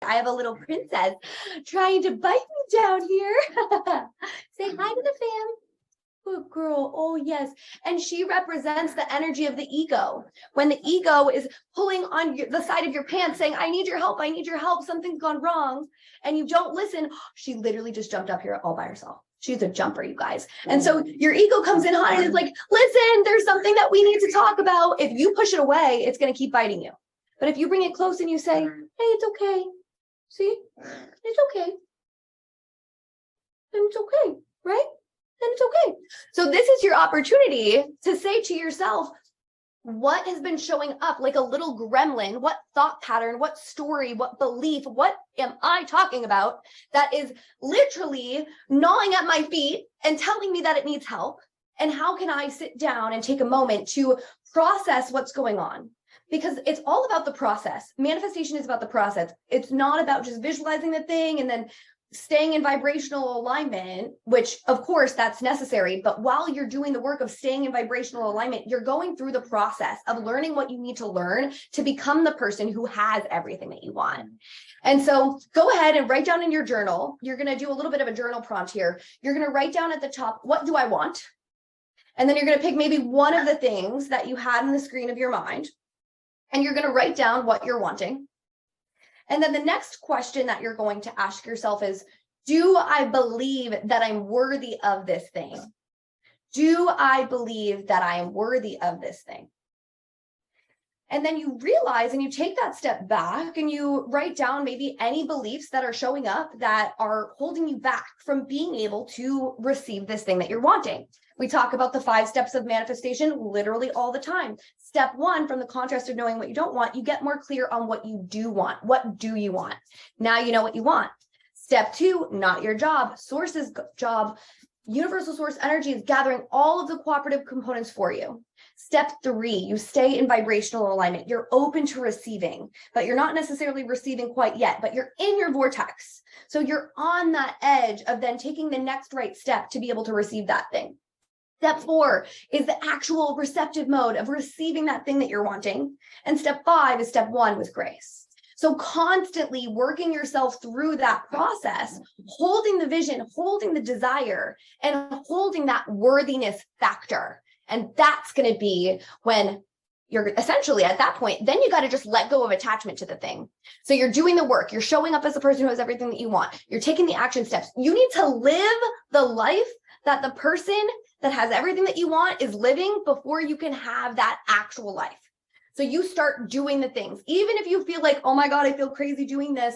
I have a little princess trying to bite me down here. Say hi to the fam. Good girl. Oh, yes. And she represents the energy of the ego. When the ego is pulling on the side of your pants saying, I need your help. I need your help. Something's gone wrong. And you don't listen. She literally just jumped up here all by herself. She's a jumper, you guys. And so your ego comes in hot and is like, listen, there's something that we need to talk about. If you push it away, it's going to keep biting you. But if you bring it close and you say, hey, it's okay. See, it's okay. And it's okay, right? Then it's okay. So this is your opportunity to say to yourself, what has been showing up like a little gremlin? What thought pattern, what story, what belief, what am I talking about that is literally gnawing at my feet and telling me that it needs help? And how can I sit down and take a moment to process what's going on? Because it's all about the process. Manifestation is about the process. It's not about just visualizing the thing and then staying in vibrational alignment, which of course that's necessary. But while you're doing the work of staying in vibrational alignment, you're going through the process of learning what you need to learn to become the person who has everything that you want. And so go ahead and write down in your journal. You're going to do a little bit of a journal prompt here. You're going to write down at the top, what do I want? And then you're going to pick maybe one of the things that you had in the screen of your mind. And you're going to write down what you're wanting. And then the next question that you're going to ask yourself is, do I believe that I'm worthy of this thing? Do I believe that I am worthy of this thing? And then you realize and you take that step back and you write down maybe any beliefs that are showing up that are holding you back from being able to receive this thing that you're wanting. We talk about the 5 steps of manifestation literally all the time. Step 1, from the contrast of knowing what you don't want, you get more clear on what you do want. What do you want? Now you know what you want. Step 2, not your job, source's job. Universal source energy is gathering all of the cooperative components for you. Step 3, you stay in vibrational alignment. You're open to receiving, but you're not necessarily receiving quite yet, but you're in your vortex. So you're on that edge of then taking the next right step to be able to receive that thing. Step 4 is the actual receptive mode of receiving that thing that you're wanting. And step 5 is step 1 with grace. So constantly working yourself through that process, holding the vision, holding the desire, and holding that worthiness factor. And that's going to be when you're essentially at that point, then you got to just let go of attachment to the thing. So you're doing the work. You're showing up as the person who has everything that you want. You're taking the action steps. You need to live the life that the person that has everything that you want is living before you can have that actual life. So you start doing the things. Even if you feel like, oh my God, I feel crazy doing this,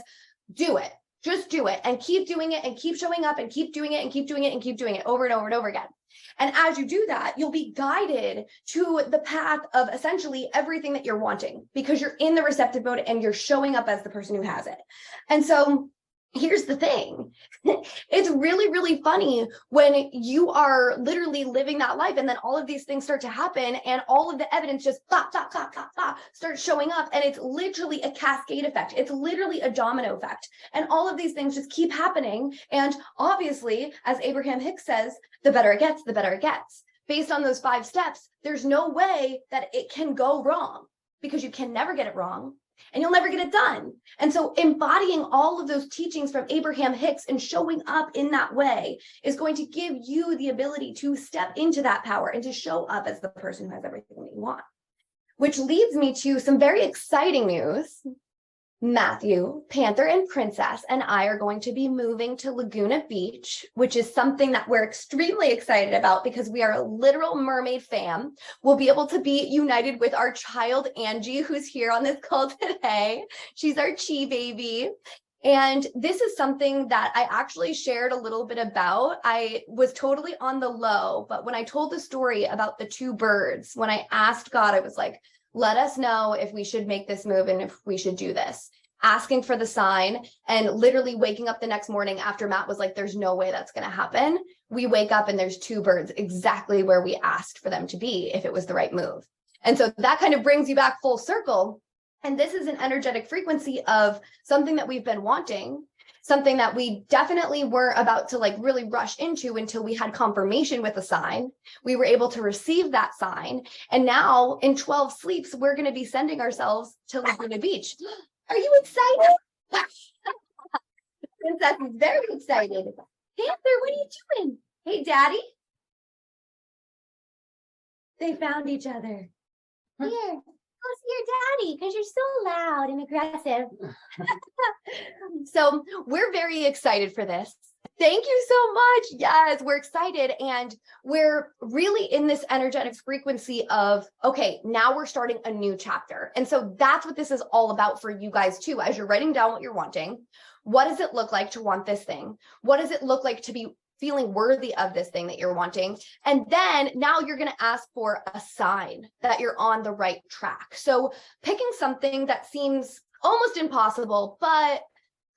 do it. Just do it and keep doing it and keep showing up and keep doing it and keep doing it and keep doing it over and over and over again. And as you do that, you'll be guided to the path of essentially everything that you're wanting because you're in the receptive mode and you're showing up as the person who has it. And so here's the thing. It's really, really funny when you are literally living that life and then all of these things start to happen and all of the evidence just starts showing up and it's literally a cascade effect. It's literally a domino effect. And all of these things just keep happening. And obviously, as Abraham Hicks says, the better it gets, the better it gets. Based on those 5 steps, there's no way that it can go wrong because you can never get it wrong. And you'll never get it done. And so embodying all of those teachings from Abraham Hicks and showing up in that way is going to give you the ability to step into that power and to show up as the person who has everything that you want. Which leads me to some very exciting news. Matthew, Panther, and Princess and I are going to be moving to Laguna Beach, which is something that we're extremely excited about because we are a literal mermaid fam. We'll be able to be united with our child, Angie, who's here on this call today. She's our chi baby. And this is something that I actually shared a little bit about. I was totally on the low, but when I told the story about the 2 birds, when I asked God, I was like, let us know if we should make this move and if we should do this. Asking for the sign and literally waking up the next morning after Matt was like, there's no way that's going to happen. We wake up and there's 2 birds exactly where we asked for them to be if it was the right move. And so that kind of brings you back full circle. And this is an energetic frequency of something that we've been wanting, something that we definitely weren't about to like really rush into until we had confirmation with a sign. We were able to receive that sign. And now in 12 sleeps, we're going to be sending ourselves to Laguna Beach. Are you excited? Princess is very excited. Panther, what are you doing? Hey, Daddy. They found each other. Here, go see your daddy because you're so loud and aggressive. So we're very excited for this. Thank you so much. Yes, we're excited. And we're really in this energetic frequency of, okay, now we're starting a new chapter. And so that's what this is all about for you guys too. As you're writing down what you're wanting, what does it look like to want this thing? What does it look like to be feeling worthy of this thing that you're wanting? And then now you're going to ask for a sign that you're on the right track. So picking something that seems almost impossible, but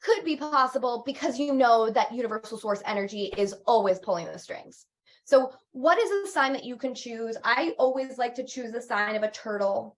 could be possible because you know that universal source energy is always pulling the strings. So what is a sign that you can choose? I always like to choose the sign of a turtle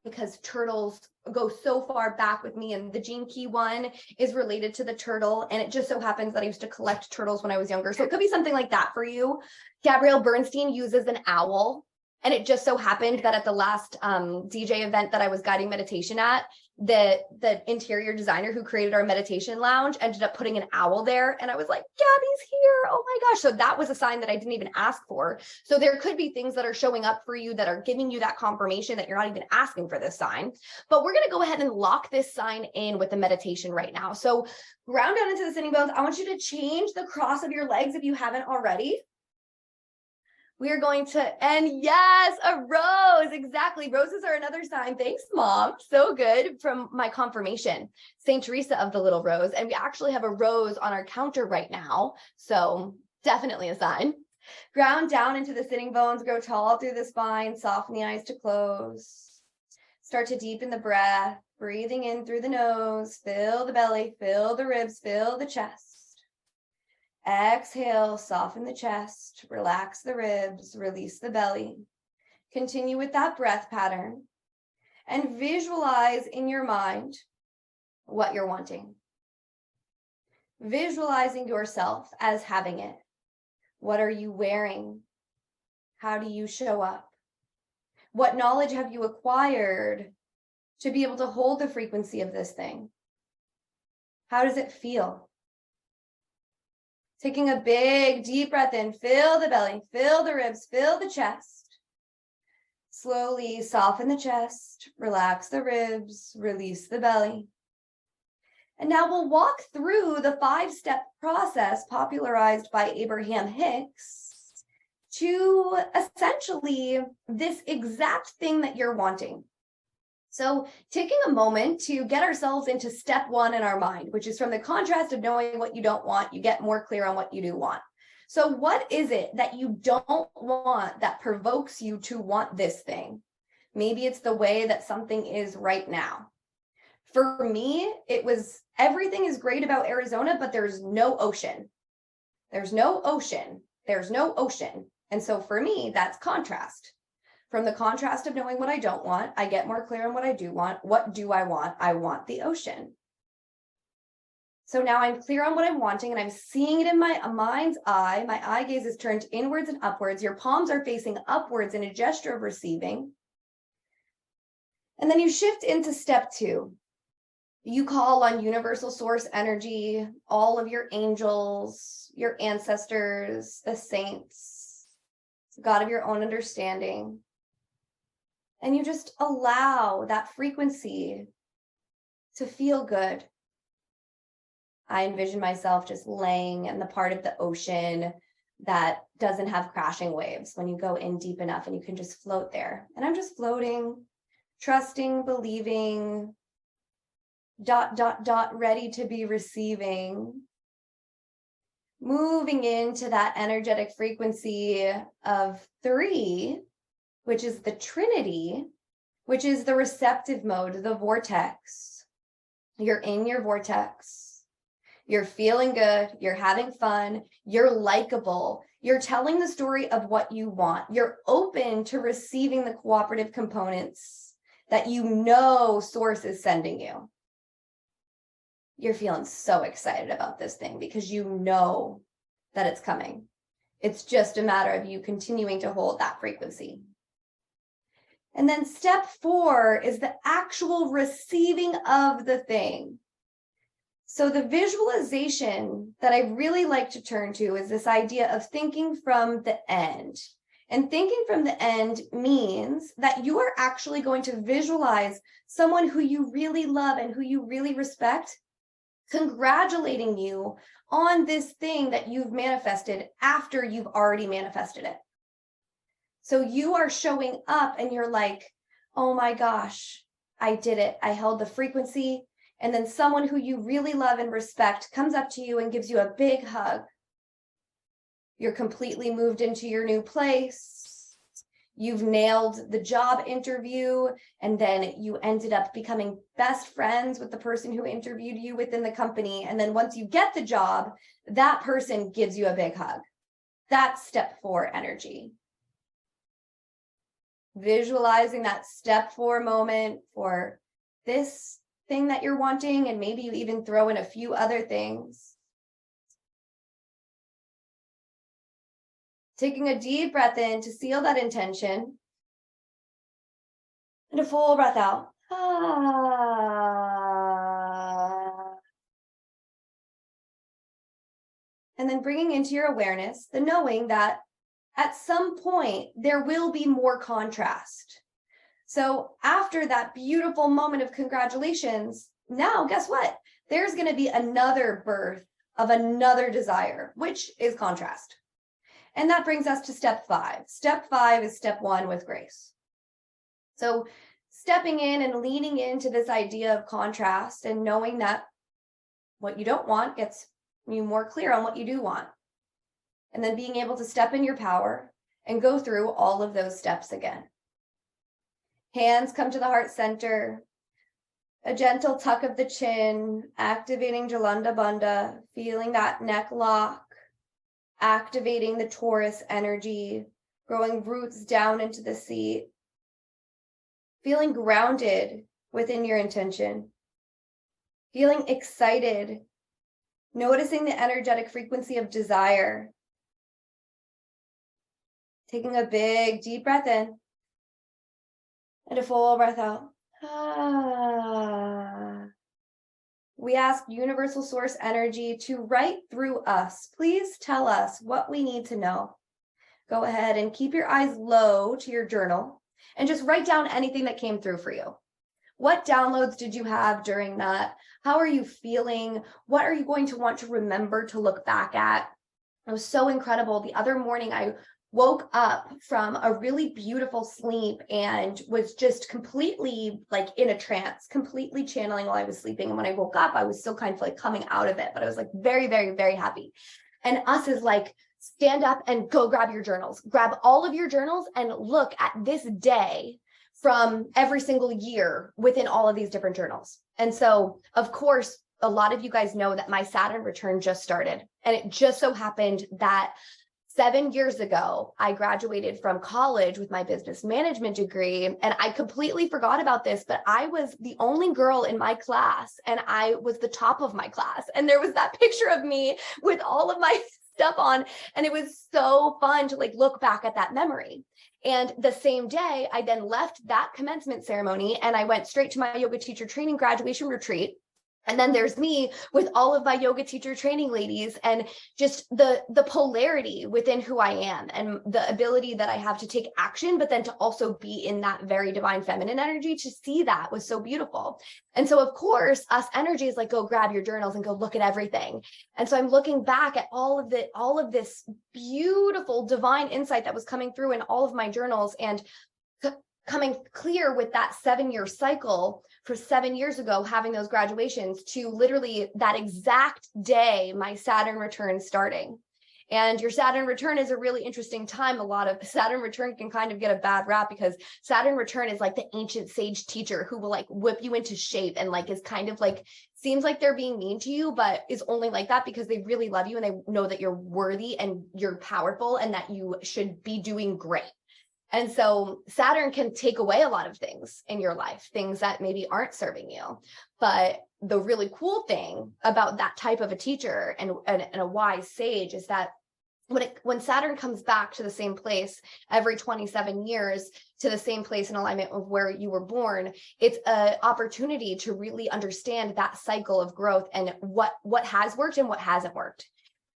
because turtles go so far back with me, and the Gene Key one is related to the turtle. And it just so happens that I used to collect turtles when I was younger. So it could be something like that for you. Gabrielle Bernstein uses an owl. And it just so happened that at the last DJ event that I was guiding meditation at, the interior designer who created our meditation lounge ended up putting an owl there. And I was like, Gabby's here. Oh my gosh. So that was a sign that I didn't even ask for. So there could be things that are showing up for you that are giving you that confirmation that you're not even asking for this sign. But we're going to go ahead and lock this sign in with the meditation right now. So ground down into the sitting bones. I want you to change the cross of your legs if you haven't already. We are going to, and yes, a rose, exactly. Roses are another sign. Thanks, Mom. So good from my confirmation. St. Teresa of the Little Rose. And we actually have a rose on our counter right now. So definitely a sign. Ground down into the sitting bones, grow tall through the spine, soften the eyes to close. Start to deepen the breath, breathing in through the nose, fill the belly, fill the ribs, fill the chest. Exhale, soften the chest, relax the ribs, release the belly. Continue with that breath pattern and visualize in your mind what you're wanting. Visualizing yourself as having it. What are you wearing? How do you show up? What knowledge have you acquired to be able to hold the frequency of this thing? How does it feel? Taking a big, deep breath in, fill the belly, fill the ribs, fill the chest. Slowly soften the chest, relax the ribs, release the belly. And now we'll walk through the 5-step process popularized by Abraham Hicks to essentially this exact thing that you're wanting. So taking a moment to get ourselves into step 1 in our mind, which is from the contrast of knowing what you don't want, you get more clear on what you do want. So what is it that you don't want that provokes you to want this thing? Maybe it's the way that something is right now. For me, it was everything is great about Arizona, but there's no ocean. There's no ocean. There's no ocean. And so for me, that's contrast. From the contrast of knowing what I don't want, I get more clear on what I do want. What do I want? I want the ocean. So now I'm clear on what I'm wanting and I'm seeing it in my mind's eye. My eye gaze is turned inwards and upwards. Your palms are facing upwards in a gesture of receiving. And then you shift into step 2. You call on universal source energy, all of your angels, your ancestors, the saints, God of your own understanding. And you just allow that frequency to feel good. I envision myself just laying in the part of the ocean that doesn't have crashing waves when you go in deep enough and you can just float there. And I'm just floating, trusting, believing, ... ready to be receiving. Moving into that energetic frequency of 3, which is the Trinity, which is the receptive mode, the vortex. You're in your vortex. You're feeling good. You're having fun. You're likable. You're telling the story of what you want. You're open to receiving the cooperative components that you know Source is sending you. You're feeling so excited about this thing because you know that it's coming. It's just a matter of you continuing to hold that frequency. And then step 4 is the actual receiving of the thing. So the visualization that I really like to turn to is this idea of thinking from the end. And thinking from the end means that you are actually going to visualize someone who you really love and who you really respect congratulating you on this thing that you've manifested after you've already manifested it. So you are showing up and you're like, oh my gosh, I did it. I held the frequency. And then someone who you really love and respect comes up to you and gives you a big hug. You're completely moved into your new place. You've nailed the job interview, and then you ended up becoming best friends with the person who interviewed you within the company. And then once you get the job, that person gives you a big hug. That's step 4 energy. Visualizing that step 4 moment for this thing that you're wanting, and maybe you even throw in a few other things. Taking a deep breath in to seal that intention, and a full breath out. And then bringing into your awareness the knowing that at some point there will be more contrast. So after that beautiful moment of congratulations, now guess what? There's going to be another birth of another desire, which is contrast. And that brings us to step 5. Step 5 is step 1 with grace. So stepping in and leaning into this idea of contrast and knowing that what you don't want gets you more clear on what you do want. And then being able to step in your power and go through all of those steps again. Hands come to the heart center, a gentle tuck of the chin, activating Jalanda Bandha, feeling that neck lock, activating the Taurus energy, growing roots down into the seat, feeling grounded within your intention, feeling excited, noticing the energetic frequency of desire, taking a big deep breath in, and a full breath out. We ask universal source energy to write through us. Please tell us what we need to know. Go ahead and keep your eyes low to your journal and just write down anything that came through for you. What downloads did you have during that? How are you feeling? What are you going to want to remember to look back at? It was so incredible. The other morning, I woke up from a really beautiful sleep and was just completely like in a trance, completely channeling while I was sleeping. And when I woke up, I was still kind of like coming out of it, but I was like very, very, very happy. And us is like, stand up and go grab your journals, grab all of your journals and look at this day from every single year within all of these different journals. And so, of course, a lot of you guys know that my Saturn return just started. And it just so happened that 7 years ago, I graduated from college with my business management degree, and I completely forgot about this, but I was the only girl in my class, and I was the top of my class. And there was that picture of me with all of my stuff on, and it was so fun to like look back at that memory. And the same day, I then left that commencement ceremony, and I went straight to my yoga teacher training graduation retreat. And then there's me with all of my yoga teacher training ladies, and just the polarity within who I am and the ability that I have to take action, but then to also be in that very divine feminine energy. To see that was so beautiful. And so of course, us energy is like, go grab your journals and go look at everything. And so I'm looking back at all of this beautiful divine insight that was coming through in all of my journals, and coming clear with that 7-year cycle for 7 years ago, having those graduations to literally that exact day, my Saturn return starting. And your Saturn return is a really interesting time. A lot of Saturn return can kind of get a bad rap because Saturn return is like the ancient sage teacher who will like whip you into shape and like is kind of like, seems like they're being mean to you, but is only like that because they really love you and they know that you're worthy and you're powerful and that you should be doing great. And so Saturn can take away a lot of things in your life, things that maybe aren't serving you. But the really cool thing about that type of a teacher and a wise sage is that when Saturn comes back to the same place every 27 years, to the same place in alignment with where you were born, it's an opportunity to really understand that cycle of growth and what has worked and what hasn't worked.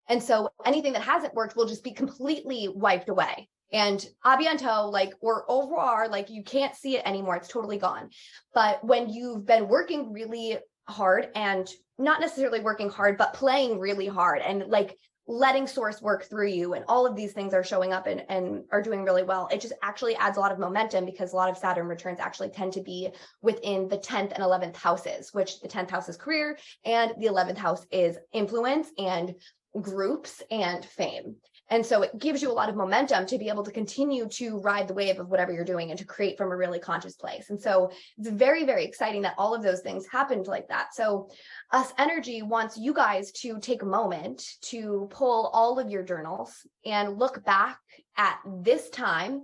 And so anything that hasn't worked will just be completely wiped away. And abiento, like, or au revoir, like, you can't see it anymore. It's totally gone. But when you've been working really hard, and not necessarily working hard, but playing really hard, and like letting source work through you, and all of these things are showing up and are doing really well, it just actually adds a lot of momentum, because a lot of Saturn returns actually tend to be within the 10th and 11th houses, which the 10th house is career and the 11th house is influence and groups and fame. And so it gives you a lot of momentum to be able to continue to ride the wave of whatever you're doing and to create from a really conscious place. And so it's very, very exciting that all of those things happened like that. So Us Energy wants you guys to take a moment to pull all of your journals and look back at this time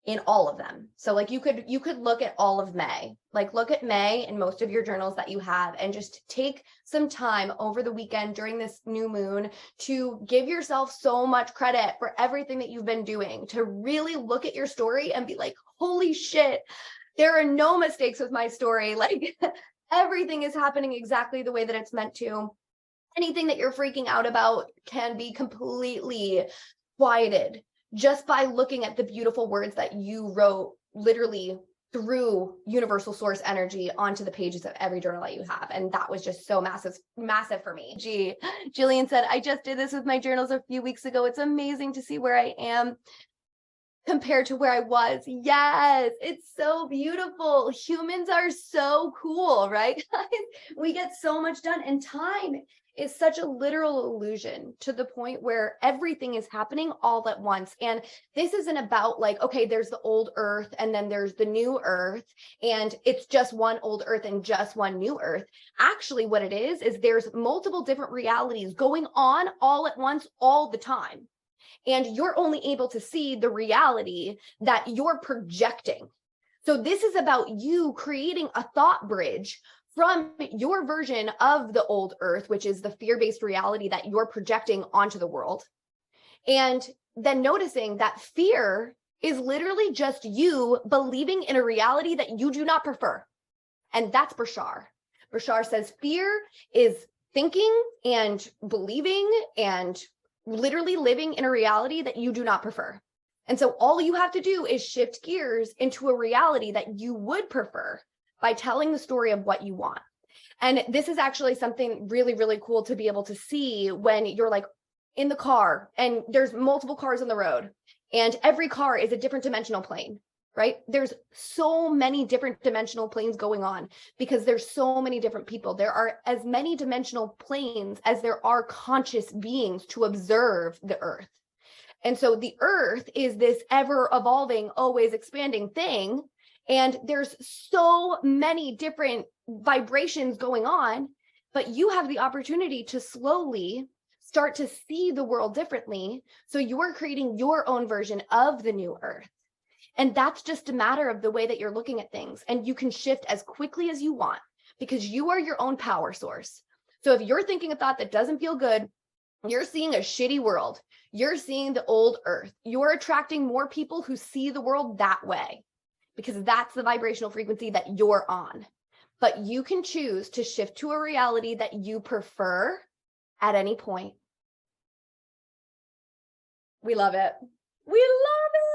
in all of them. So like you could look at all of May, like look at May in most of your journals that you have, and just take some time over the weekend during this new moon to give yourself so much credit for everything that you've been doing, to really look at your story and be like, holy shit, there are no mistakes with my story. Like everything is happening exactly the way that it's meant to. Anything that you're freaking out about can be completely quieted just by looking at the beautiful words that you wrote literally through universal source energy onto the pages of every journal that you have. And that was just so massive for me. Jillian said, I just did this with my journals a few weeks ago. It's amazing to see where I am compared to where I was. Yes, it's so beautiful. Humans are so cool, right? We get so much done, and time is such a literal illusion, to the point where everything is happening all at once. And this isn't about like, okay, there's the old earth and then there's the new earth, and it's just one old earth and just one new earth. Actually, what it is there's multiple different realities going on all at once, all the time. And you're only able to see the reality that you're projecting. So this is about you creating a thought bridge from your version of the old earth, which is the fear-based reality that you're projecting onto the world. And then noticing that fear is literally just you believing in a reality that you do not prefer. And that's Bashar. Bashar says fear is thinking and believing and literally living in a reality that you do not prefer. And so all you have to do is shift gears into a reality that you would prefer by telling the story of what you want. And this is actually something really, really cool to be able to see when you're like in the car and there's multiple cars on the road, and every car is a different dimensional plane, right? There's so many different dimensional planes going on because there's so many different people. There are as many dimensional planes as there are conscious beings to observe the earth. And so the earth is this ever evolving, always expanding thing. And there's so many different vibrations going on, but you have the opportunity to slowly start to see the world differently. So you're creating your own version of the new earth. And that's just a matter of the way that you're looking at things. And you can shift as quickly as you want because you are your own power source. So if you're thinking a thought that doesn't feel good, you're seeing a shitty world. You're seeing the old earth. You're attracting more people who see the world that way, because that's the vibrational frequency that you're on. But you can choose to shift to a reality that you prefer at any point. We love it. We love it.